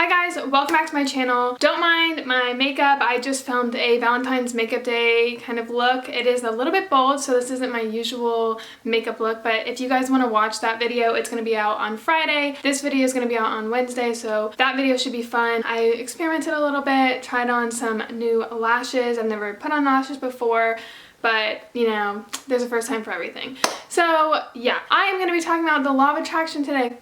Hi guys, welcome back to my channel. Don't mind my makeup. I just filmed a Valentine's makeup day kind of look. It is a little bit bold, so this isn't my usual makeup look, but if you guys want to watch that video, it's going to be out on Friday. This video is going to be out on Wednesday, so that video should be fun. I experimented a little bit, tried on some new lashes. I've never put on lashes before, but you know, there's a first time for everything. So yeah, I am going to be talking about the law of attraction today.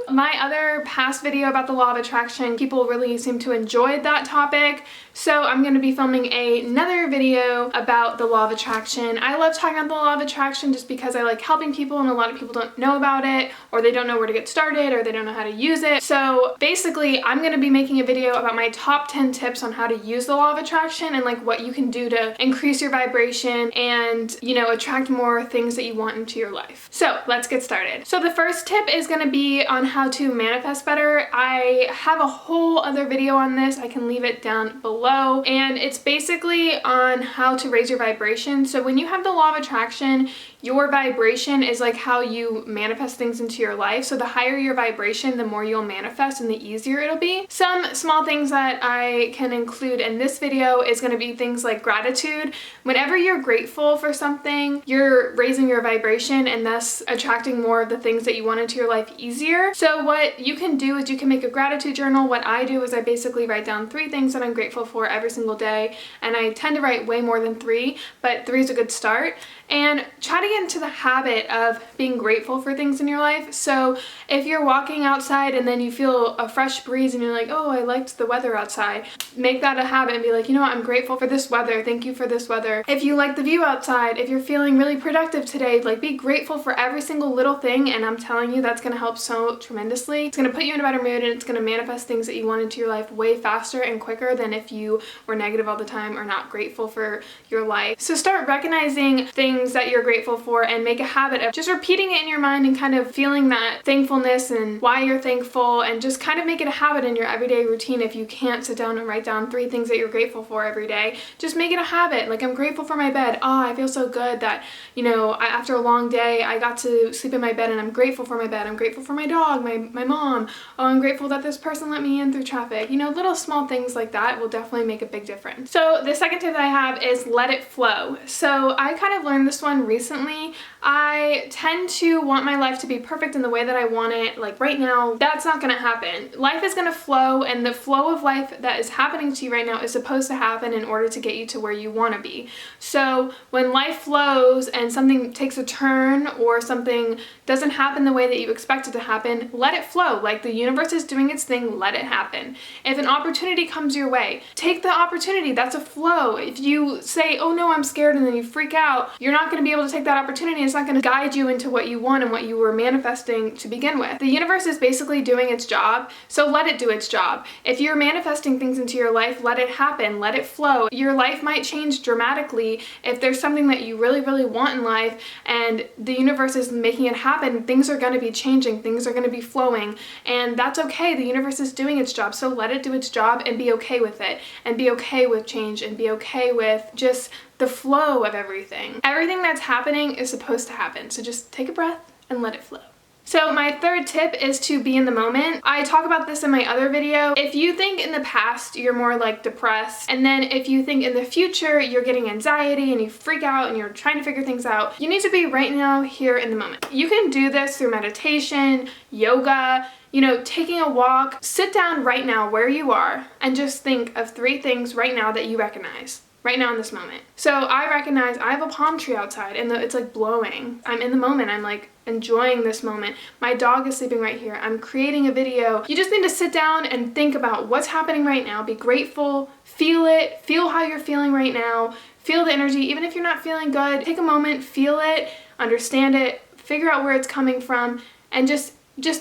My other past video about the law of attraction, people really seem to enjoy that topic, so I'm going to be filming another video about the law of attraction. I love talking about the law of attraction just because I like helping people, and a lot of people don't know about it, or they don't know where to get started, or they don't know how to use it. So basically, I'm going to be making a video about my top 10 tips on how to use the law of attraction and like what you can do to increase your vibration and, you know, attract more things that you want into your life. So let's get started. So the first tip is going to be on how to manifest better. I have a whole other video on this. I can leave it down below, and it's basically on how to raise your vibration. So when you have the law of attraction, your vibration is like how you manifest things into your life. So the higher your vibration, the more you'll manifest and the easier it'll be. Some small things that I can include in this video is going to be things like gratitude. Whenever you're grateful for something, you're raising your vibration and thus attracting more of the things that you want into your life easier. So what you can do is you can make a gratitude journal. What I do is I basically write down 3 things that I'm grateful for every single day, and I tend to write way more than 3, but 3 is a good start. And try to get into the habit of being grateful for things in your life. So if you're walking outside and then you feel a fresh breeze and you're like, oh, I liked the weather outside, make that a habit and be like, you know what, I'm grateful for this weather. Thank you for this weather. If you like the view outside, if you're feeling really productive today, like be grateful for every single little thing, and I'm telling you that's going to help so tremendously. It's going to put you in a better mood, and it's going to manifest things that you want into your life way faster and quicker than if you were negative all the time or not grateful for your life. So start recognizing things that you're grateful for and make a habit of just repeating it in your mind and kind of feeling that thankfulness and why you're thankful, and just kind of make it a habit in your everyday routine. If you can't sit down and write down 3 things that you're grateful for every day, just make it a habit. Like, I'm grateful for my bed. Oh, I feel so good that, you know, after a long day I got to sleep in my bed, and I'm grateful for my bed. I'm grateful for my dog, my mom. Oh, I'm grateful that this person let me in through traffic. You know, little small things like that will definitely make a big difference. So the second tip that I have is let it flow. So I kind of learned this one recently. I tend to want my life to be perfect in the way that I want it. Like right now, that's not going to happen. Life is going to flow, and the flow of life that is happening to you right now is supposed to happen in order to get you to where you want to be. So when life flows and something takes a turn or something doesn't happen the way that you expect it to happen, let it flow. Like the universe is doing its thing, let it happen. If an opportunity comes your way, take the opportunity. That's a flow. If you say, oh no, I'm scared, and then you freak out, you're not going to be able to take that opportunity. It's not going to guide you into what you want and what you were manifesting to begin with. The universe is basically doing its job, so let it do its job. If you're manifesting things into your life, let it happen, let it flow. Your life might change dramatically if there's something that you really, really want in life and the universe is making it happen. Things are going to be changing, things are going to be flowing, and that's okay. The universe is doing its job, so let it do its job and be okay with it, and be okay with change, and be okay with just the flow of everything. Everything that's happening is supposed to happen, so just take a breath and let it flow. So my third tip is to be in the moment. I talk about this in my other video. If you think in the past you're more like depressed, and then if you think in the future you're getting anxiety and you freak out and you're trying to figure things out, you need to be right now, here in the moment. You can do this through meditation, yoga, you know, taking a walk. Sit down right now where you are and just think of 3 things right now that you recognize. Right now in this moment. So I recognize I have a palm tree outside and it's like blowing. I'm in the moment. I'm like enjoying this moment. My dog is sleeping right here. I'm creating a video. You just need to sit down and think about what's happening right now. Be grateful. Feel it. Feel how you're feeling right now. Feel the energy. Even if you're not feeling good, take a moment, feel it, understand it, figure out where it's coming from, and just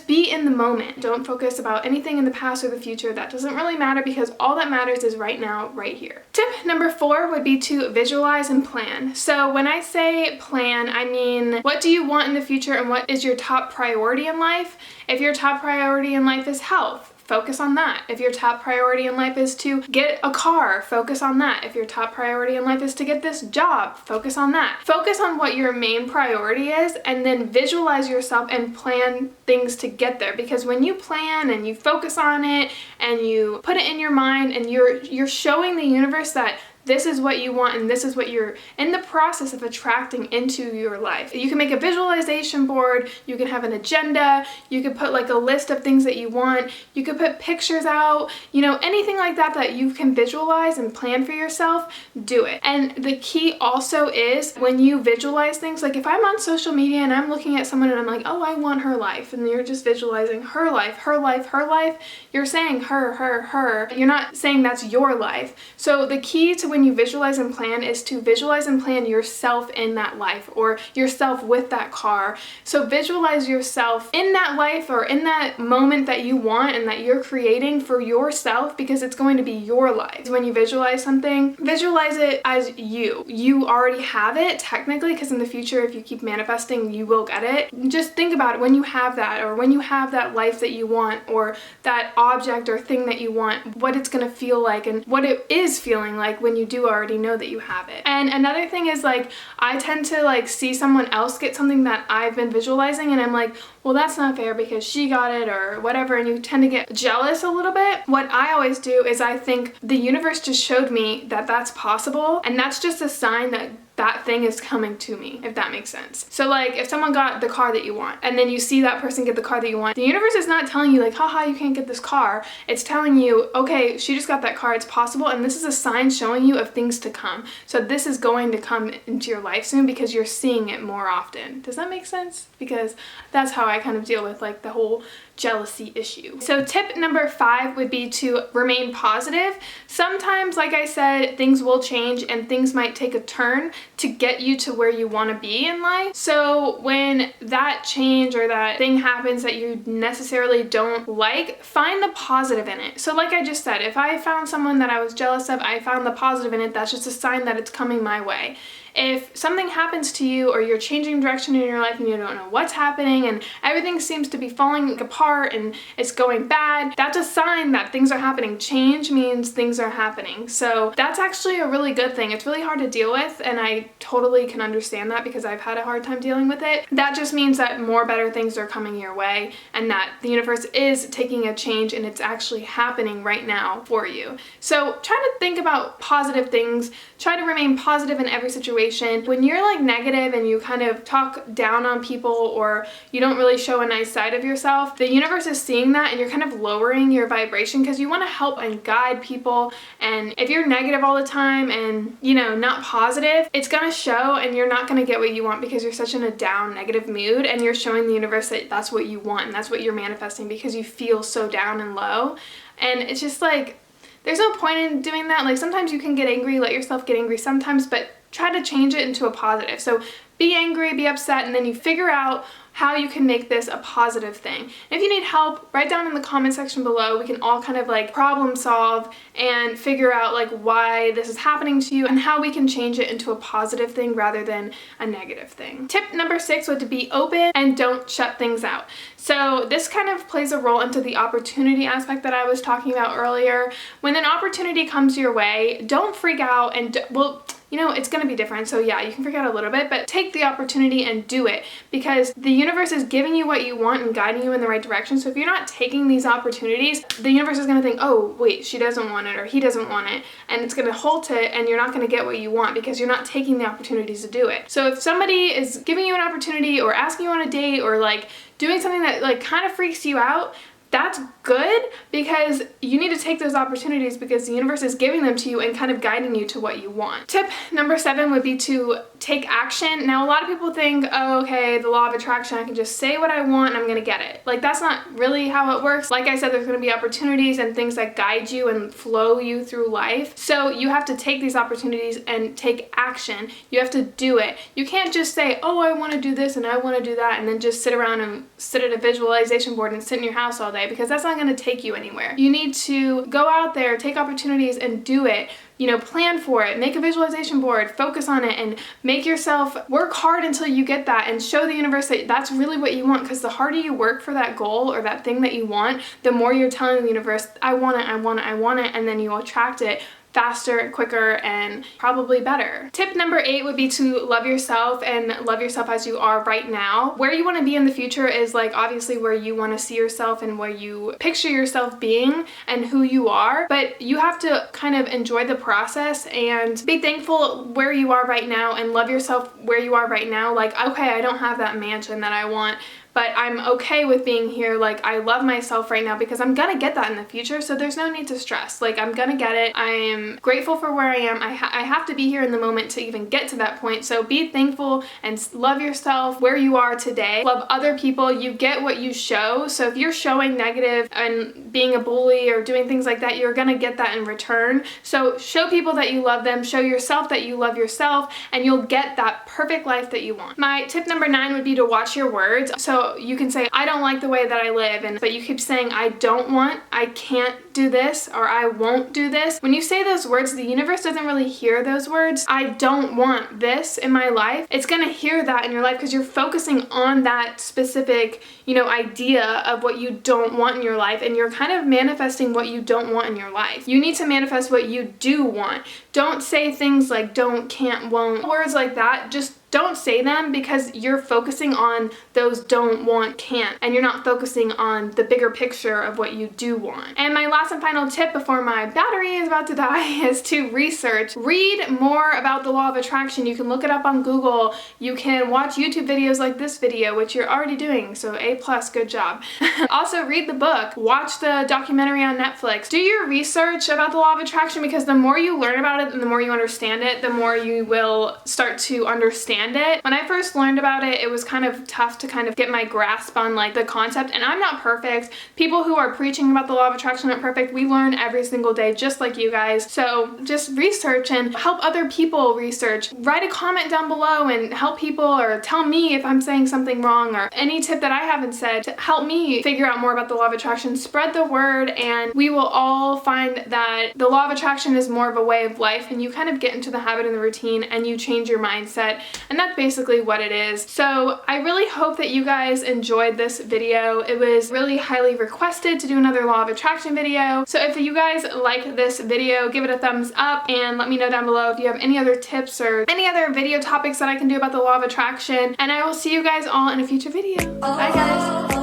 be in the moment. Don't focus about anything in the past or the future. That doesn't really matter, because all that matters is right now, right here. Tip number 4 would be to visualize and plan. So when I say plan, I mean, what do you want in the future and what is your top priority in life? If your top priority in life is health, focus on that. If your top priority in life is to get a car, focus on that. If your top priority in life is to get this job, focus on that. Focus on what your main priority is, and then visualize yourself and plan things to get there. Because when you plan and you focus on it and you put it in your mind, and you're showing the universe that this is what you want and this is what you're in the process of attracting into your life. You can make a visualization board, you can have an agenda, you could put like a list of things that you want, you could put pictures out, you know, anything like that that you can visualize and plan for yourself, do it. And the key also is when you visualize things, like if I'm on social media and I'm looking at someone and I'm like, oh, I want her life, and you're just visualizing her life, her life, her life, you're saying her, her, her. You're not saying that's your life. So the key to when you visualize and plan is to visualize and plan yourself in that life, or yourself with that car. So visualize yourself in that life or in that moment that you want and that you're creating for yourself, because it's going to be your life. When you visualize something, visualize it as you. You already have it technically, because in the future, if you keep manifesting, you will get it. Just think about it when you have that, or when you have that life that you want, or that object or thing that you want, what it's going to feel like and what it is feeling like when you do already know that you have it. And another thing is, like, I tend to like see someone else get something that I've been visualizing and I'm like, well, that's not fair because she got it or whatever, and you tend to get jealous a little bit. What I always do is I think the universe just showed me that that's possible, and that's just a sign that that thing is coming to me, if that makes sense. So like if someone got the car that you want and then you see that person get the car that you want, the universe is not telling you like, haha, you can't get this car. It's telling you, okay, she just got that car, it's possible, and this is a sign showing you of things to come. So this is going to come into your life soon because you're seeing it more often. Does that make sense? Because that's how I kind of deal with like the whole jealousy issue. So tip number 5 would be to remain positive. Sometimes, like I said, things will change and things might take a turn to get you to where you want to be in life. So when that change or that thing happens that you necessarily don't like, find the positive in it. So like I just said, if I found someone that I was jealous of, I found the positive in it, that's just a sign that it's coming my way. If something happens to you or you're changing direction in your life and you don't know what's happening and everything seems to be falling apart and it's going bad, that's a sign that things are happening. Change means things are happening. So that's actually a really good thing. It's really hard to deal with, and I totally can understand that because I've had a hard time dealing with it. That just means that more better things are coming your way and that the universe is taking a change and it's actually happening right now for you. So try to think about positive things. Try to remain positive in every situation. When you're like negative and you kind of talk down on people or you don't really show a nice side of yourself, the universe is seeing that and you're kind of lowering your vibration because you want to help and guide people. And if you're negative all the time and, you know, not positive, it's going to show and you're not going to get what you want because you're such in a down, negative mood, and you're showing the universe that that's what you want and that's what you're manifesting because you feel so down and low. And it's just like, there's no point in doing that. Like sometimes you can get angry, let yourself get angry sometimes, but try to change it into a positive. So be angry, be upset, and then you figure out how you can make this a positive thing. And if you need help, write down in the comment section below. We can all kind of like problem solve and figure out like why this is happening to you and how we can change it into a positive thing rather than a negative thing. Tip number 6 would be open and don't shut things out. So this kind of plays a role into the opportunity aspect that I was talking about earlier. When an opportunity comes your way, don't freak out and, well, you know, it's going to be different. So yeah, you can freak out a little bit, but take the opportunity and do it because the universe is giving you what you want and guiding you in the right direction. So if you're not taking these opportunities, the universe is going to think, oh, wait, she doesn't want it or he doesn't want it. And it's going to halt it and you're not going to get what you want because you're not taking the opportunities to do it. So if somebody is giving you an opportunity or asking you on a date or like doing something that like kind of freaks you out, that's good because you need to take those opportunities because the universe is giving them to you and kind of guiding you to what you want. Tip number 7 would be to take action. Now, a lot of people think, oh, okay, the law of attraction, I can just say what I want and I'm gonna get it. Like, that's not really how it works. Like I said, there's gonna be opportunities and things that guide you and flow you through life. So you have to take these opportunities and take action. You have to do it. You can't just say, oh, I wanna do this and I wanna do that, and then just sit around and sit at a visualization board and sit in your house all day. way, because that's not going to take you anywhere. You need to go out there, take opportunities and do it. You know, plan for it, make a visualization board, focus on it, and make yourself work hard until you get that, and show the universe that that's really what you want, because the harder you work for that goal or that thing that you want, the more you're telling the universe, I want it, I want it, I want it, and then you attract it faster, quicker, and probably better. Tip number 8 would be to love yourself, and love yourself as you are right now. Where you want to be in the future is like obviously where you want to see yourself and where you picture yourself being and who you are, but you have to kind of enjoy the process and be thankful where you are right now and love yourself where you are right now. Like, okay, I don't have that mansion that I want, but I'm okay with being here. Like, I love myself right now because I'm gonna get that in the future, so there's no need to stress. Like, I'm gonna get it. I am grateful for where I am. I have to be here in the moment to even get to that point, so be thankful and love yourself where you are today. Love other people. You get what you show, so if you're showing negative and being a bully or doing things like that, you're gonna get that in return. So show people that you love them, show yourself that you love yourself, and you'll get that perfect life that you want. My tip number 9 would be to watch your words. So you can say, I don't like the way that I live, but you keep saying, I don't want, I can't do this, or I won't do this. When you say those words, the universe doesn't really hear those words. I don't want this in my life. It's gonna hear that in your life because you're focusing on that specific, you know, idea of what you don't want in your life, and you're kind of manifesting what you don't want in your life. You need to manifest what you do want. Don't say things like don't, can't, won't. Words like that, just don't say them, because you're focusing on those don't, want, can't, and you're not focusing on the bigger picture of what you do want. And my last and final tip before my battery is about to die is to research. Read more about the law of attraction. You can look it up on Google. You can watch YouTube videos like this video, which you're already doing, so A+, good job. Also, read the book. Watch the documentary on Netflix. Do your research about the law of attraction, because the more you learn about it and the more you understand it, the more you will start to understand it. When I first learned about it, it was kind of tough to kind of get my grasp on like the concept, and I'm not perfect. People who are preaching about the law of attraction aren't perfect. We learn every single day, just like you guys. So just research and help other people research. Write a comment down below and help people, or tell me if I'm saying something wrong, or any tip that I haven't said to help me figure out more about the law of attraction. Spread the word, and we will all find that the law of attraction is more of a way of life, and you kind of get into the habit and the routine, and you change your mindset. And that's basically what it is. So I really hope that you guys enjoyed this video. It was really highly requested to do another law of attraction video. So if you guys like this video, give it a thumbs up, and let me know down below if you have any other tips or any other video topics that I can do about the law of attraction. And I will see you guys all in a future video. Bye guys.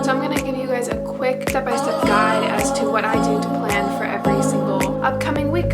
So I'm gonna give you guys a quick step-by-step guide as to what I do to plan for every single upcoming week.